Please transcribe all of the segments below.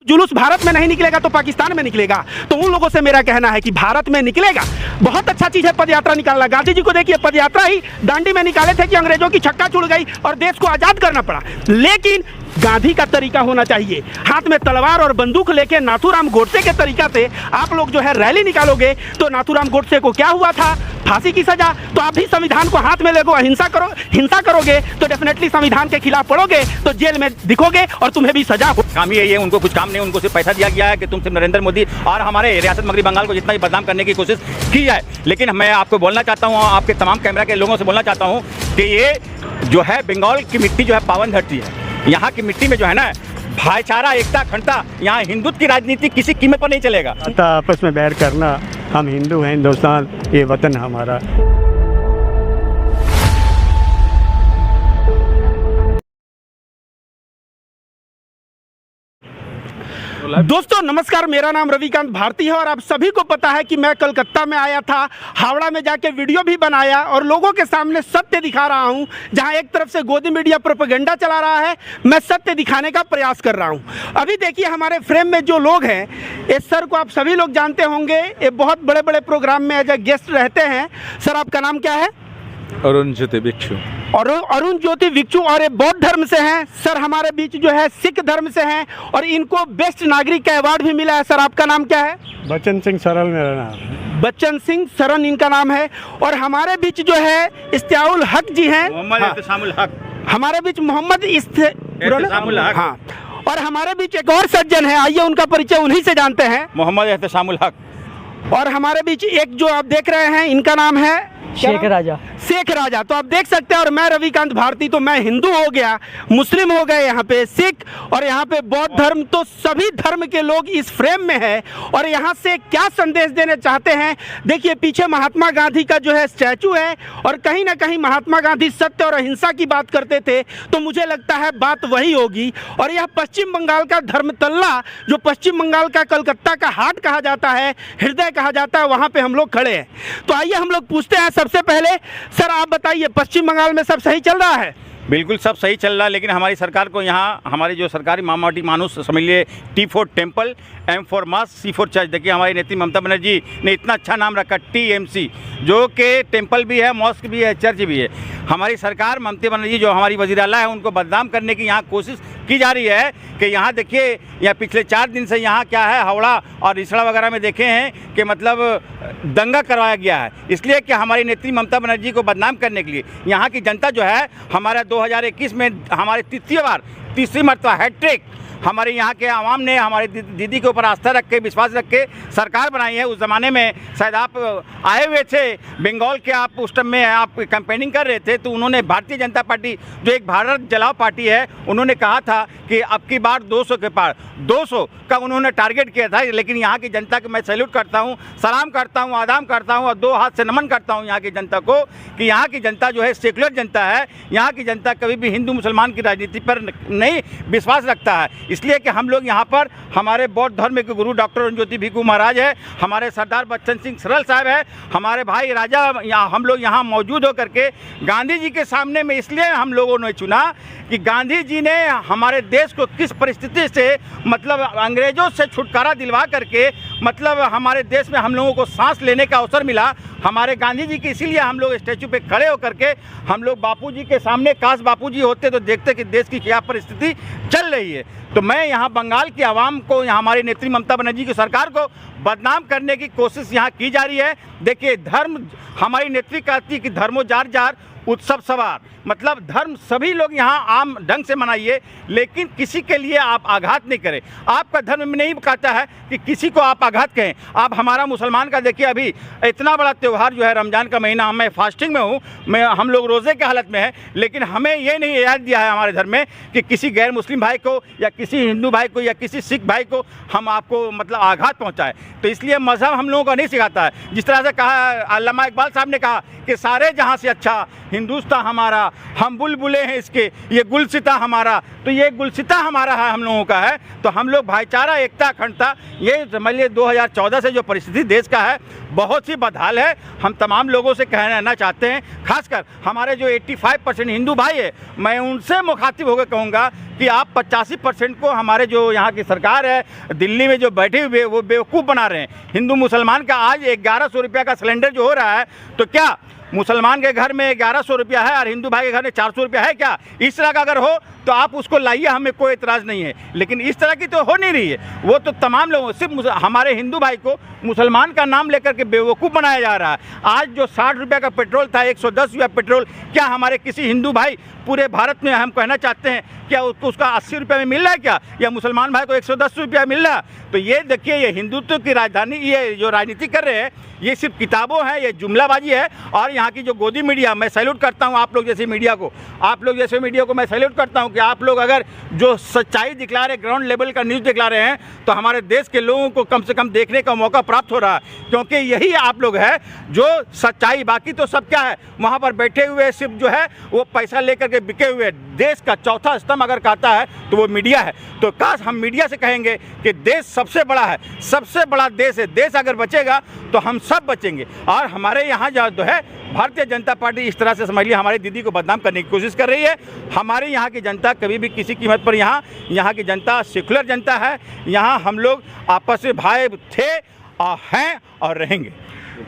जुलूस भारत में नहीं निकलेगा तो पाकिस्तान में निकलेगा। तो उन लोगों से मेरा कहना है कि भारत में निकलेगा। बहुत अच्छा चीज़ है पद यात्रा निकालना। गांधी जी को देखिए, पद यात्रा ही दांडी में निकाले थे कि अंग्रेजों की छक्का छुड़ गई और देश को आज़ाद करना पड़ा। लेकिन गांधी का तरीका होना चाहिए, हाथ में तलवार और बंदूक लेके नाथूराम गोडसे के तरीका से आप लोग जो है रैली निकालोगे तो नाथूराम गोडसे को क्या हुआ था? फांसी की सजा। तो आप भी संविधान को हाथ में लेकर हिंसा करोगे तो डेफिनेटली संविधान के खिलाफ पढ़ोगे तो जेल में दिखोगे और तुम्हें भी सजा हो। काम ही यही है, उनको कुछ काम नहीं, उनको सिर्फ पैसा दिया गया है कि तुम सिर्फ नरेंद्र मोदी और हमारे रियासत मगरबी बंगाल को जितना भी बदनाम करने की कोशिश की जाए। लेकिन मैं आपको बोलना चाहता हूँ, आपके तमाम कैमरा के लोगों से बोलना चाहता हूँ कि ये जो है बंगाल की मिट्टी जो है पावन धरती है। यहाँ की मिट्टी में जो है ना भाईचारा, एकता, अखंडता, यहाँ हिंदुत्व की राजनीति किसी कीमत पर नहीं चलेगा। आपस में बैर करना, हम हिंदू हैं, हिंदुस्तान ये वतन हमारा। दोस्तों नमस्कार, मेरा नाम रविकांत भारती है और आप सभी को पता है कि मैं कलकत्ता में आया था, हावड़ा में जाके वीडियो भी बनाया और लोगों के सामने सत्य दिखा रहा हूं। जहां एक तरफ से गोदी मीडिया प्रोपेगेंडा चला रहा है, मैं सत्य दिखाने का प्रयास कर रहा हूं। अभी देखिए हमारे फ्रेम में जो लोग हैं, इस सर को आप सभी लोग जानते होंगे, ये बहुत बड़े बड़े प्रोग्राम में एज ए गेस्ट रहते हैं। सर आपका नाम क्या है? अरुण ज्योति भिक्षु। और अरुण ज्योति भिक्षु, और ये बौद्ध धर्म से हैं। सर हमारे बीच जो है सिख धर्म से हैं और इनको बेस्ट नागरिक का अवार्ड भी मिला है। सर आपका नाम क्या है? बच्चन सिंह सरल मेरा नाम है। बच्चन सिंह सरन इनका नाम है। और हमारे बीच जो है इस्तियाउल हक जी हैं। मोहम्मद एहतसामुल हक। हमारे बीच मोहम्मद एहतसामुल हक। हाँ, और हमारे बीच एक और सज्जन है, आइए उनका परिचय उन्हीं से जानते हैं। मोहम्मद एहतसामुल हक। और हमारे बीच एक जो आप देख रहे हैं, इनका नाम है शेख राजा। शेख राजा। तो आप देख सकते हैं, और मैं रविकांत भारती, तो मैं हिंदू हो गया, मुस्लिम हो गए, यहाँ पे सिख और यहाँ पे बौद्ध धर्म। तो सभी धर्म के लोग इस फ्रेम में है और यहाँ से क्या संदेश देने चाहते हैं। देखिए पीछे महात्मा गांधी का जो है स्टैचू है और कहीं ना कहीं महात्मा गांधी सत्य और अहिंसा की बात करते थे, तो मुझे लगता है बात वही होगी। और यह पश्चिम बंगाल का धर्मतल्ला, जो पश्चिम बंगाल का कलकत्ता का हार्ट कहा जाता है, हृदय कहा जाता है, वहाँ पे हम लोग खड़े हैं। तो आइए हम लोग पूछते हैं सबसे पहले, सर आप बताइए पश्चिम बंगाल में सब सही चल रहा है? बिल्कुल सब सही चल रहा है, लेकिन हमारी सरकार को यहाँ हमारी जो सरकारी मामाटी मानुस समझ लिए T4 टेम्पल, M4 मास, C4 चर्च। देखिए हमारी नेत्री ममता बनर्जी ने इतना अच्छा नाम रखा TMC, जो कि टेम्पल भी है, मॉस्क भी है, चर्च भी है। हमारी सरकार ममता बनर्जी जो हमारी वज़ीर आला है, उनको बदनाम करने की यहाँ कोशिश की जा रही है कि यहाँ देखिए, यहाँ पिछले 4 दिन से यहाँ क्या है, हावड़ा और रिसड़ा वगैरह में देखे हैं कि मतलब दंगा करवाया गया है, इसलिए कि हमारी नेत्री ममता बनर्जी को बदनाम करने के लिए। यहाँ की जनता जो है हमारा 2021 में हमारे तीसरी मरतबा हैट्रिक हमारे यहाँ के आवाम ने हमारी दीदी के ऊपर आस्था रख के, विश्वास रख के सरकार बनाई है। उस ज़माने में शायद आप आए हुए थे बंगाल के, आप उस टाइम में आप कैंपेनिंग कर रहे थे, तो उन्होंने भारतीय जनता पार्टी जो एक भारत जलाओ पार्टी है, उन्होंने कहा था कि अब की बार 200 के पार 200 का उन्होंने टारगेट किया था। लेकिन यहाँ की जनता को मैं सैल्यूट करता हूँ, सलाम करता हूँ, आदाम करता हूँ और 2 हाथ से नमन करता हूँ यहाँ की जनता को, कि यहाँ की जनता जो है सेकुलर जनता है। यहाँ की जनता कभी भी हिंदू मुसलमान की राजनीति पर नहीं विश्वास रखता है, इसलिए कि हम लोग यहाँ पर हमारे बौद्ध धर्म के गुरु डॉक्टर अरुण ज्योति भिक्षु महाराज है, हमारे सरदार बच्चन सिंह सरल साहब है, हमारे भाई राजा, हम लोग यहाँ मौजूद होकर के गांधी जी के सामने में इसलिए हम लोगों ने चुना कि गांधी जी ने हमारे देश को किस परिस्थिति से, मतलब अंग्रेजों से छुटकारा दिलवा करके, मतलब हमारे देश में हम लोगों को सांस लेने का अवसर मिला हमारे गांधी जी की। इसीलिए हम लोग स्टैचू पे खड़े होकर के हम लोग बापू जी के सामने, काश बापू जी होते तो देखते कि देश की क्या परिस्थिति चल रही है। तो मैं यहाँ बंगाल की आवाम को, यहाँ हमारी नेत्री ममता बनर्जी की सरकार को बदनाम करने की कोशिश यहाँ की जा रही है। देखिए धर्म, हमारी नेत्री कहती है कि धर्मो जार जार उत्सव सवार, मतलब धर्म सभी लोग यहाँ आम ढंग से मनाइए, लेकिन किसी के लिए आप आघात नहीं करें। आपका धर्म में नहीं कहता है कि किसी को आप आघात कहें। आप हमारा मुसलमान का देखिए, अभी इतना बड़ा त्यौहार जो है रमज़ान का महीना, मैं फास्टिंग में हूँ, हम लोग रोज़े के हालत में है, लेकिन हमें ये नहीं याद दिया है हमारे धर्म में कि किसी गैर मुस्लिम भाई को या किसी हिंदू भाई को या किसी सिख भाई को हम आपको मतलब आघात पहुँचाए। तो इसलिए मज़हब हम लोगों को नहीं सिखाता है। जिस तरह से कहा अल्लामा इकबाल साहब ने कहा कि सारे जहाँ से अच्छा हिंदुस्तान हमारा, हम बुलबुले हैं इसके, ये गुलसिता हमारा। तो ये गुलसिता हमारा है, हम लोगों का है। तो हम लोग भाईचारा, एकता, अखंडता, ये समझ लिए 2014 से जो परिस्थिति देश का है बहुत ही बदहाल है। हम तमाम लोगों से कहना चाहते हैं, खासकर हमारे जो 85% हिंदू भाई है, मैं उनसे मुखातिब होकर कहूँगा कि आप 85% को हमारे जो यहाँ की सरकार है दिल्ली में जो बैठे हुए वो बेवकूफ़ बना रहे हैं। हिंदू मुसलमान का आज 1100 रुपया का सिलेंडर जो हो रहा है, तो क्या मुसलमान के घर में 1100 रुपया है और हिंदू भाई के घर में 400 रुपया है क्या? इस तरह का अगर हो तो आप उसको लाइए, हमें कोई एतराज़ नहीं है, लेकिन इस तरह की तो हो नहीं रही है। वो तो तमाम लोगों, सिर्फ हमारे हिंदू भाई को मुसलमान का नाम लेकर के बेवकूफ़ बनाया जा रहा है। आज जो 60 रुपये का पेट्रोल था, 110 रुपया पेट्रोल, क्या हमारे किसी हिंदू भाई पूरे भारत में, हम कहना चाहते हैं, क्या उसका 80 रुपये में मिल रहा है क्या, या मुसलमान भाई को 110 रुपया मिल रहा है? तो ये देखिए, ये हिंदुत्व की राजधानी, ये जो राजनीति कर रहे हैं, ये सिर्फ किताबों है, ये जुमलाबाजी है। और यहाँ की जो गोदी मीडिया, मैं सैल्यूट करता हूँ आप लोग जैसे मीडिया को, आप लोग जैसे मीडिया को मैं सैल्यूट करता हूँ कि आप लोग अगर जो सच्चाई दिखला रहे, ग्राउंड लेवल का न्यूज़ दिखला रहे हैं, तो हमारे देश के लोगों को कम से कम देखने का मौका प्राप्त हो रहा है, क्योंकि यही आप लोग हैं जो सच्चाई, बाकी तो सब क्या है, वहाँ पर बैठे हुए सिर्फ जो है वो पैसा लेकर के बिके हुए। देश का चौथा स्तंभ अगर कहता है तो वो मीडिया है। तो काश हम मीडिया से कहेंगे कि देश सबसे बड़ा है, सबसे बड़ा देश है, देश अगर बचेगा तो हम सब बचेंगे। और हमारे यहाँ जो है भारतीय जनता पार्टी इस तरह से समझ लिया हमारी दीदी को बदनाम करने की कोशिश कर रही है। हमारे यहाँ की जनता कभी भी किसी कीमत पर, यहाँ की जनता सेकुलर जनता है, यहाँ हम लोग आपस में भाई थे और हैं और रहेंगे।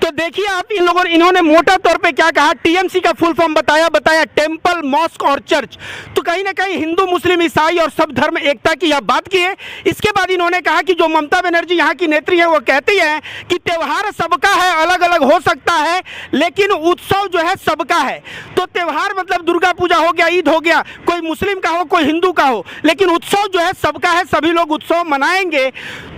तो देखिए आप, इन्होंने मोटा तौर पे क्या कहा, टीएमसी का फुल फॉर्म बताया टेम्पल, मॉस्क और चर्च। तो कहीं ना कहीं हिंदू, मुस्लिम, ईसाई और सब धर्म एकता की यह बात की है। इसके बाद इन्होंने कहा कि जो ममता बनर्जी यहाँ की नेत्री है वो कहती है कि त्यौहार सबका है, अलग अलग हो सकता है, लेकिन उत्सव जो है सबका है। तो त्यौहार मतलब दुर्गा पूजा हो गया, ईद हो गया, कोई मुस्लिम का हो, कोई हिंदू का हो, लेकिन उत्सव जो है सबका है, सभी लोग उत्सव मनाएंगे।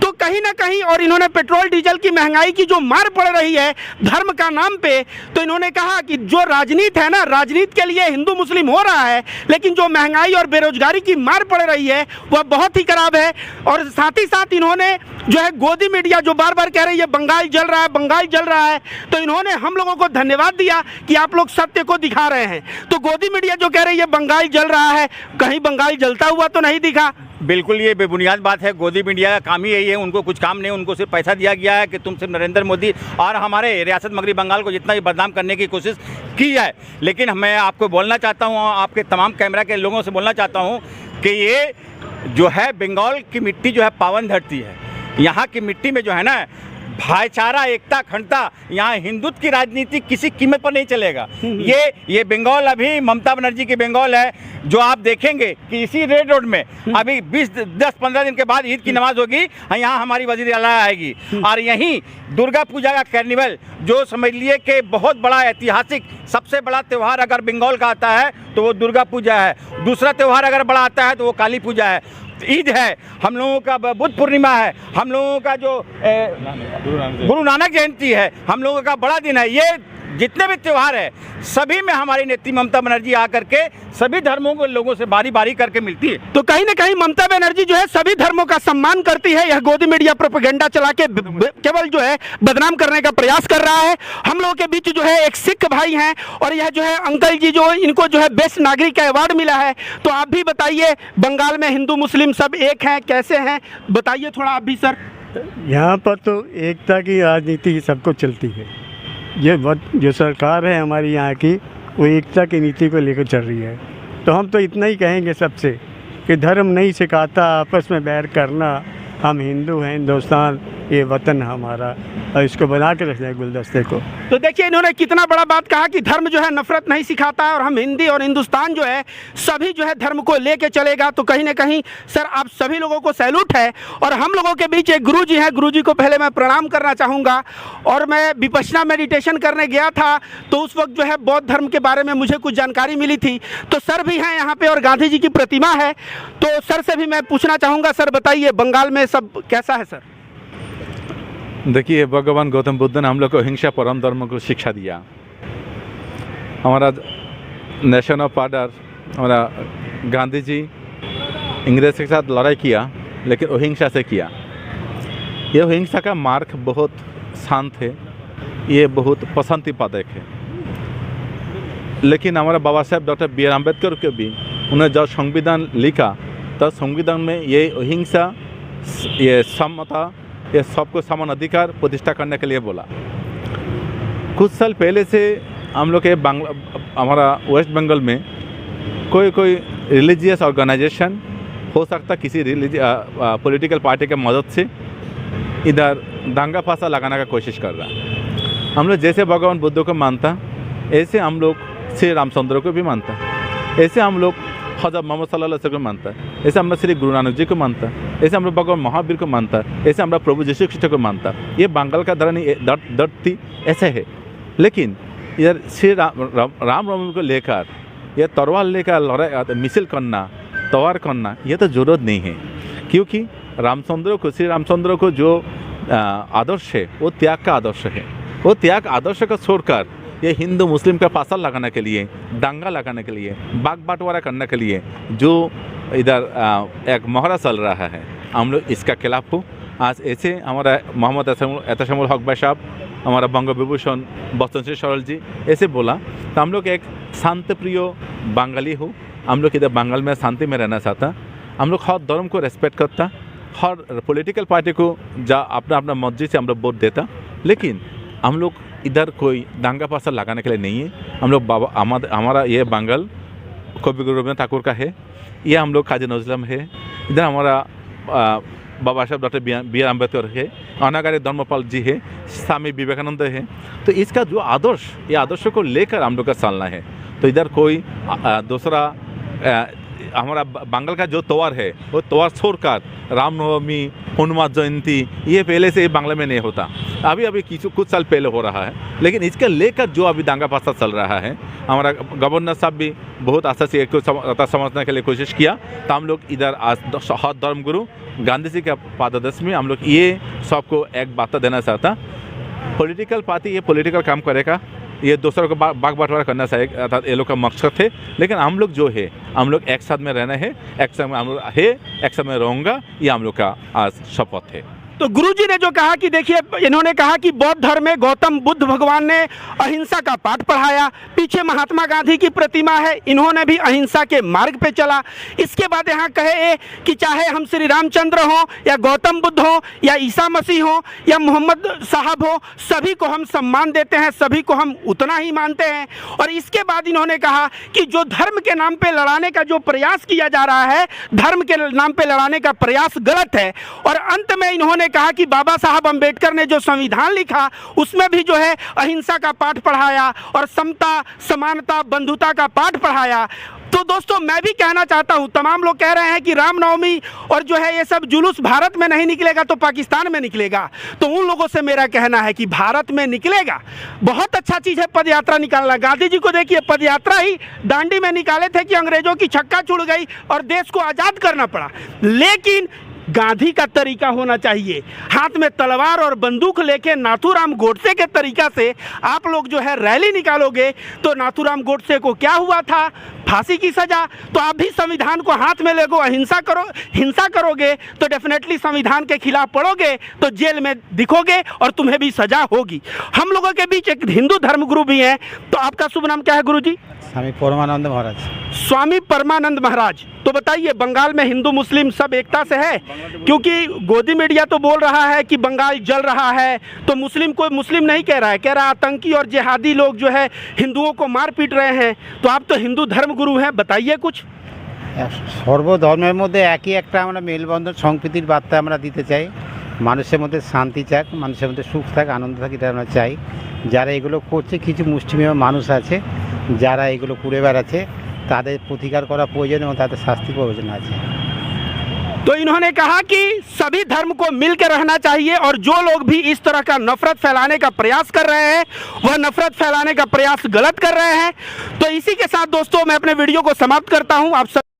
तो कहीं ना कहीं, और इन्होंने पेट्रोल डीजल की महंगाई की जो मार पड़ रही है धर्म का नाम पे, तो इन्होंने कहा कि जो राजनीति है ना, राजनीति के लिए हिंदू मुस्लिम हो रहा है, लेकिन जो महंगाई और बेरोजगारी की मार पड़ रही है वह बहुत ही खराब है। और साथ ही साथ इन्होंने जो है गोदी मीडिया जो बार बार कह रही है बंगाल जल रहा है, बंगाल जल रहा है, तो इन्होंने हम लोगों को धन्यवाद दिया कि आप लोग सत्य को दिखा रहे हैं। तो गोदी मीडिया जो कह रही है बंगाल जल रहा है, कहीं बंगाल जलता हुआ तो नहीं दिखा। बिल्कुल ये बेबुनियाद बात है। गोदी मीडिया का काम ही यही है, उनको कुछ काम नहीं, उनको सिर्फ पैसा दिया गया है कि तुम सिर्फ नरेंद्र मोदी और हमारे रियासत मगरबी बंगाल को जितना भी बदनाम करने की कोशिश की जाए। लेकिन मैं आपको बोलना चाहता हूँ, आपके तमाम कैमरा के लोगों से बोलना चाहता हूँ कि ये जो है बंगाल की मिट्टी जो है पावन धरती है। यहाँ की मिट्टी में जो है ना भाईचारा, एकता, अखंडता, यहाँ हिंदुत्व की राजनीति किसी कीमत पर नहीं चलेगा। ये बंगाल अभी ममता बनर्जी की बंगाल है, जो आप देखेंगे कि इसी रेड रोड में अभी 10-15 दिन के बाद ईद की नमाज होगी, यहाँ हमारी वजीर आला आएगी, और यहीं दुर्गा पूजा का कार्निवल, जो समझ लिए कि बहुत बड़ा ऐतिहासिक सबसे बड़ा त्यौहार अगर बंगाल का आता है तो वो दुर्गा पूजा है। दूसरा त्यौहार अगर बड़ा आता है तो वो काली पूजा है, ईद है, हम लोगों का बुद्ध पूर्णिमा है, हम लोगों का जो गुरु नानक जयंती है, हम लोगों का बड़ा दिन है। ये जितने भी त्यौहार है सभी में हमारी नेत्री ममता बनर्जी आकर के सभी धर्मों के लोगों से बारी बारी करके मिलती है। तो कहीं ना कहीं ममता बनर्जी जो है सभी धर्मों का सम्मान करती है। यह गोदी मीडिया प्रोपेगेंडा चला के केवल जो है बदनाम करने का प्रयास कर रहा है। हम लोगों के बीच जो है एक सिख भाई हैं, और यह जो है अंकल जी जो इनको जो है बेस्ट नागरिक का अवार्ड मिला है। तो आप भी बताइए, बंगाल में हिंदू मुस्लिम सब एक हैं, कैसे हैं, बताइए थोड़ा आप भी सर। यहाँ पर तो एकता की राजनीति सबको चलती है। जो सरकार है हमारी यहाँ की, वो एकता की नीति को लेकर चल रही है। तो हम तो इतना ही कहेंगे सबसे कि धर्म नहीं सिखाता आपस में बैर करना, हम हिंदू हैं, हिंदुस्तान ये वतन हमारा, और इसको बना के रखना है गुलदस्ते को। तो देखिए इन्होंने कितना बड़ा बात कहा कि धर्म जो है नफरत नहीं सिखाता है, और हम हिंदी और हिंदुस्तान जो है सभी जो है धर्म को लेके चलेगा। तो कहीं ना कहीं सर आप सभी लोगों को सैल्यूट है। और हम लोगों के बीच एक गुरुजी हैं, गुरुजी को पहले मैं प्रणाम करना चाहूँगा। और मैं विपश्यना मेडिटेशन करने गया था, तो उस वक्त जो है बौद्ध धर्म के बारे में मुझे कुछ जानकारी मिली थी। तो सर भी हैं यहाँ पे, और गांधी जी की प्रतिमा है। तो सर से भी मैं पूछना चाहूँगा, सर बताइए बंगाल में सब कैसा है सर? देखिए, भगवान गौतम बुद्ध ने हम लोग को हिंसा परम धर्म को शिक्षा दिया। हमारा नेशन ऑफ ऑर्डर, हमारा गांधी जी अंग्रेज के साथ लड़ाई किया, लेकिन अहिंसा से किया। ये अहिंसा का मार्ग बहुत शांत है, ये बहुत पसंदी पदक है। लेकिन हमारा बाबा साहब डॉक्टर B.R. अम्बेडकर के भी उन्होंने जब संविधान लिखा, तब संविधान में ये अहिंसा, ये समता, ये सबको समान अधिकार प्रतिष्ठा करने के लिए बोला। कुछ साल पहले से हम लोग के हमारा वेस्ट बंगाल में कोई रिलीजियस ऑर्गेनाइजेशन हो सकता किसी पॉलिटिकल पार्टी के मदद से इधर दंगा फसाद लगाने का कोशिश कर रहा है। हम लोग जैसे भगवान बुद्ध को मानता, ऐसे हम लोग श्री रामचंद्र को भी मानता, ऐसे हम लोग हज़रत मोहम्मद सल्लल्लाहु अलैहि वसल्लम को मानता, ऐसे हम लोग श्री गुरु नानक जी को मानता, ऐसे हम लोग भगवान महावीर को मानता, ऐसे हम लोग प्रभु यीशु ख्रिस्ट को मानता। ये बंगाल का दर्द थी, ऐसे है। लेकिन इधर श्री रामनवमी को लेकर यह तलवार लेकर लड़ाई मिसल करना, तवार करना, यह तो ज़रूरत नहीं है, क्योंकि रामचंद्र को, श्री रामचंद्र को जो आदर्श है वो त्याग का आदर्श है। वो त्याग आदर्श को छोड़कर ये हिंदू मुस्लिम का फासल लगाने के लिए, दंगा लगाने के लिए, बाग बंटवारा करने के लिए जो इधर एक मोहरा चल रहा है, हम लोग इसका खिलाफ हो। आज ऐसे हमारा मोहम्मद एहतशामुल हक भाई साहब, हमारा बंग विभूषण बच्चन श्री सरल जी ऐसे बोला, तो हम लोग एक शांति प्रिय बंगाली हो, हम लोग इधर बंगाल में शांति में रहना चाहता, हम लोग हर धर्म को रेस्पेक्ट करता, हर पॉलिटिकल पार्टी को जा अपना अपना मर्जी से हम लोग वोट देता, लेकिन हम लोग इधर कोई दंगा फसाद लगाने के लिए नहीं है। हम लोग बाबा हमारा ये बंगाल कवि गुरु रवींद्रनाथ ठाकुर का है, ये हम लोग काजी नजरम है, इधर हमारा बाबा साहब डॉक्टर बी आर अम्बेडकर है, अनागारी धर्मपाल जी है, स्वामी विवेकानंद है। तो इसका जो आदर्श, ये आदर्श को लेकर हम लोग का चलना है। तो इधर कोई दूसरा हमारा बंगाल का जो त्यौहार है वो त्यौहार छोड़कर रामनवमी, हनुमान जयंती, ये पहले से बांग्ला में नहीं होता, अभी कुछ साल पहले हो रहा है। लेकिन इसके लेकर जो अभी दंगा फसाद चल रहा है, हमारा गवर्नर साहब भी बहुत अच्छा से एक समझने के लिए कोशिश किया। तो हम लोग इधर आज हर धर्म गुरु गांधी जी का पाददेश में हम लोग ये सबको एक बात देना चाहता, पॉलिटिकल पार्टी ये पॉलिटिकल काम करेगा, ये दूसरों को बाग बंटवारा करना चाहिए, अर्थात ये लोग का मकसद है। लेकिन हम लोग जो है, हम लोग एक साथ में रहना है, एक साथ में हम लोग है, एक साथ में रहूँगा, ये हम लोग का आज शपथ है। तो गुरुजी ने जो कहा कि देखिए, इन्होंने कहा कि बौद्ध धर्म में गौतम बुद्ध भगवान ने अहिंसा का पाठ पढ़ाया, पीछे महात्मा गांधी की प्रतिमा है, इन्होंने भी अहिंसा के मार्ग पे चला। इसके बाद यहाँ कहे कि चाहे हम श्री रामचंद्र हो या गौतम बुद्ध हो या ईसा मसीह हो या मोहम्मद साहब हो, सभी को हम सम्मान देते हैं, सभी को हम उतना ही मानते हैं। और इसके बाद इन्होंने कहा कि जो धर्म के नाम पे लड़ाने का जो प्रयास किया जा रहा है, धर्म के नाम पे लड़ाने का प्रयास गलत है। और अंत में इन्होंने कहा कि बाबा साहब अंबेडकर ने जो संविधान लिखा उसमें भी जो है अहिंसा का पाठ पढ़ाया और समता, समानता, बंधुता का पाठ पढ़ाया। तो दोस्तों, मैं भी कहना चाहता हूं, तमाम लोग कह रहे हैं कि रामनवमी और जो है ये सब जुलूस भारत में नहीं निकलेगा तो पाकिस्तान में निकलेगा। तो उन लोगों से मेरा कहना है कि भारत में निकलेगा। बहुत अच्छा चीज़ है पद यात्रा निकालना। गांधी जी को देखिए, पद यात्रा ही दांडी में निकाले थे कि अंग्रेजों की छक्का छुड़ गई और देश को आज़ाद करना पड़ा। लेकिन गांधी का तरीका होना चाहिए, हाथ में तलवार और बंदूक लेके नाथूराम गोडसे के तरीका से आप लोग जो है रैली निकालोगे तो नाथूराम गोडसे को क्या हुआ था? फांसी की सजा। तो आप भी संविधान को हाथ में लेगो, हिंसा करोगे तो डेफिनेटली संविधान के खिलाफ पढ़ोगे तो जेल में दिखोगे और तुम्हें भी सजा होगी। हम लोगों के बीच एक हिंदू धर्मगुरु भी हैं, तो आपका शुभ नाम क्या है गुरु जी? स्वामी परमानंद महाराज। स्वामी परमानंद महाराज, तो बताइए, बंगाल में हिंदू मुस्लिम सब एकता से है? क्योंकि गोदी मीडिया तो बोल रहा है कि बंगाल जल रहा है, तो मुस्लिम कोई मुस्लिम नहीं कह रहा है, कह रहा आतंकी और जिहादी लोग जो है हिंदुओं को मार पीट रहे हैं। तो आप तो हिंदू धर्म गुरु हैं, बताइए कुछ। सर्वधर्मेर मध्य एक ही एक मेलबंधन सम्प्रीतिर बार्ता आमरा दीते चाই। মানুষের মধ্যে শান্তি চাক, মানুষের মধ্যে সুখ থাক, আনন্দ থাক, এটা আমরা চাই। যারা এগুলো করছে, কিছু মুষ্টিমেয় মানুষ আছে যারা এগুলো করে বেড়াচ্ছে, তাদের প্রতিকার করা প্রয়োজন এবং তাদের শাস্তি প্রয়োজন আছে। तो इन्होंने कहा कि सभी धर्म को मिलकर रहना चाहिए और जो लोग भी इस तरह का नफरत फैलाने का प्रयास कर रहे हैं वह नफरत फैलाने का प्रयास गलत कर रहे हैं। तो इसी के साथ दोस्तों मैं अपने वीडियो को समाप्त करता हूं। आप सब